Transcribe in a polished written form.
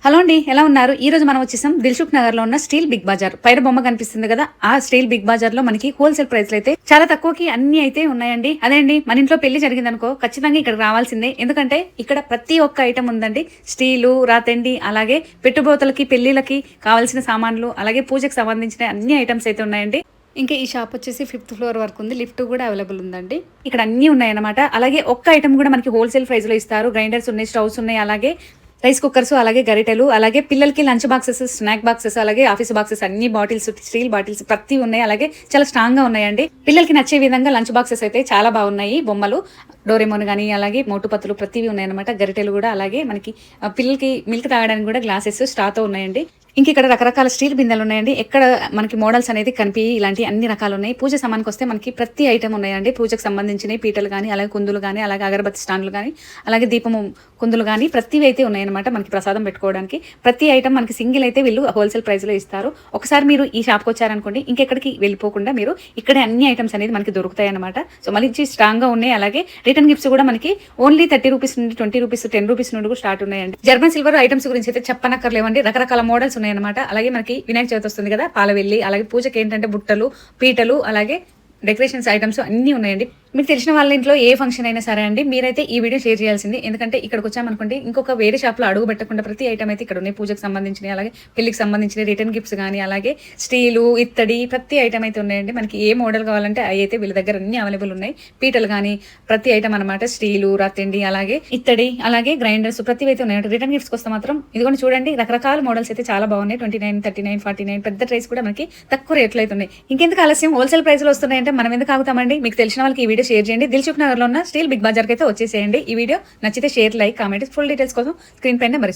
Hello అండి, ఎలా ఉన్నారు? ఈ రోజు మనం వచ్చేసాం దిల్సుఖ్ నగర్ లో ఉన్న స్టీల్ బిగ్ బజార్. పైన బొమ్మ కనిపిస్తుంది కదా, ఆ స్టీల్ బిగ్ బజార్ లో మనకి హోల్సేల్ ప్రైస్ అయితే చాలా తక్కువకి అన్ని అయితే ఉన్నాయండి. అదే అండి, మన ఇంట్లో పెళ్లి జరిగిందనుకో ఖచ్చితంగా ఇక్కడ రావాల్సిందే. ఎందుకంటే ఇక్కడ ప్రతి ఒక్క ఐటమ్ ఉందండి. స్టీలు, రాతండి, అలాగే పెట్టుబోతలకి, పెళ్లిళ్ళకి కావాల్సిన సామాన్లు, అలాగే పూజకి సంబంధించిన అన్ని ఐటమ్స్ అయితే ఉన్నాయండి. ఇంకా ఈ షాప్ వచ్చేసి 5th ఫ్లోర్ వరకు ఉంది. లిఫ్ట్ కూడా అవైలబుల్ ఉందండి. ఇక్కడ అన్ని ఉన్నాయన్నమాట. అలాగే ఒక్క ఐటమ్ కూడా మనకి హోల్సేల్ ప్రైస్ లో ఇస్తారు. గ్రైండర్స్ ఉన్నాయి, స్టవ్స్ ఉన్నాయి, అలాగే రైస్ కుక్కర్స్, అలాగే గరిటెలు, అలాగే పిల్లలకి లంచ్ బాక్సెస్, స్నాక్ బాక్సెస్, అలాగే ఆఫీస్ బాక్సెస్, అన్ని బాటిల్స్, స్టీల్ బాటిల్స్ ప్రతి ఉన్నాయి. అలాగే చాలా స్ట్రాంగ్ గా ఉన్నాయండి. పిల్లలకి నచ్చే విధంగా లంచ్ బాక్సెస్ అయితే చాలా బాగున్నాయి. బొమ్మలు, డోరేమోన్ గానీ, అలాగే మోటుపత్తులు ప్రతివి ఉన్నాయన్నమాట. గరిటెలు కూడా, అలాగే మనకి పిల్లలకి మిల్క్ తాగడానికి కూడా గ్లాసెస్ స్టాతో ఉన్నాయండి. ఇంక ఇక్కడ రకరకాల స్టీల్ బిందెలు ఉన్నాయండి. ఎక్కడ మనకి మోడల్స్ అనేది కనిపి ఇలాంటి అన్ని రకాలు ఉన్నాయి. పూజ సామానికి వస్తే మనకి ప్రతి ఐటమ్ ఉన్నాయండి. పూజకు సంబంధించిన పీటలు కానీ, అలాగే కుందులు కానీ, అలాగే అగరబత్తి స్టాండ్లు కానీ, అలాగే దీపము కుందులు కానీ ప్రతివి అయితే ఉన్నాయన్నమాట. మనకి ప్రసాదం పెట్టుకోవడానికి ప్రతి ఐటమ్ మనకి సింగిల్ అయితే వీళ్ళు హోల్సేల్ ప్రైస్ లో ఇస్తారు. ఒకసారి మీరు ఈ షాప్కి వచ్చారనుకోండి, ఇంకెక్కడికి వెళ్ళిపోకుండా మీరు ఇక్కడే అన్ని ఐటమ్స్ అనేది మనకి దొరుకుతాయి అనమాట. సో మంచి స్ట్రాంగ్ గా ఉన్నాయి. అలాగే రిటర్న్ గిఫ్ట్స్ కూడా మనకి ఓన్లీ 30 రూపీస్ నుండి 20 రూపీస్, 10 రూపీస్ నుండి కూడా స్టార్ట్ ఉన్నాయండి. జర్మన్ సిల్వర్ ఐటమ్స్ గురించి అయితే చెప్పనక్కర్లేవండి. రకరకాల మోడల్స్ ఉన్నాయన్నమాట. అలాగే మనకి వినాయక చవితి వస్తుంది కదా, పాలవెల్లి, అలాగే పూజకి ఏంటంటే బుట్టలు, పీటలు, అలాగే డెకరేషన్స్ ఐటమ్స్ అన్ని ఉన్నాయండి. మీకు తెలిసిన వాళ్ళ ఇంట్లో ఏ ఫంక్షన్ అయినా సరే అండి, మీరైతే ఈ వీడియో షేర్ చేయాల్సింది. ఎందుకంటే ఇక్కడికి వచ్చామనుకోండి, ఇంకొక వేరే షాప్ లో అడుగు పెట్టకుండా ప్రతి ఐటమ్ అయితే ఇక్కడ ఉన్నాయి. పూజకు సంబంధించిన, అలాగే పెళ్లికి సంబంధించిన రిటర్న్ గిఫ్ట్స్ కానీ, అలాగే స్టీలు, ఇత్తడి ప్రతి ఐటమ్ అయితే ఉన్నాయండి. మనకి ఏ మోడల్ కావాలంటే అవి అయితే వీళ్ళ దగ్గర అన్ని అవైలబుల్ ఉన్నాయి. పీటలు కానీ ప్రతి ఐటమ్ అనమాట. స్టీలు, రత్తిండి, అలాగే ఇత్తడి, అలాగే గ్రైండర్స్ ప్రతి అయితే ఉన్నాయి. రిటర్న్ గిఫ్ట్స్ వస్తే మాత్రం ఇదిగోండి చూడండి, రకరకాల మోడల్స్ అయితే చాలా బాగున్నాయి. 29, 39, 49 పెద్ద ట్రైస్ కూడా మనకి తక్కువ రేట్లు అయితే ఉన్నాయి. ఇంకెందుకు ఆలస్యం, హోల్సేల్ ప్రైస్ లో వస్తున్నాయంటే మనం ఎందుకు ఆగుతామండి? మీకు తెలిసిన వాళ్ళకి ఈ వీడియో షేర్ చేయండి. దిల్సుఖ్ నగర్ లో ఉన్న స్టీల్ బిగ్ బజార్ కి అయితే వచ్చేసేయండి. ఈ వీడియో నచ్చితే share, like, comment. Full details కోసం స్క్రీన్ పైన మరి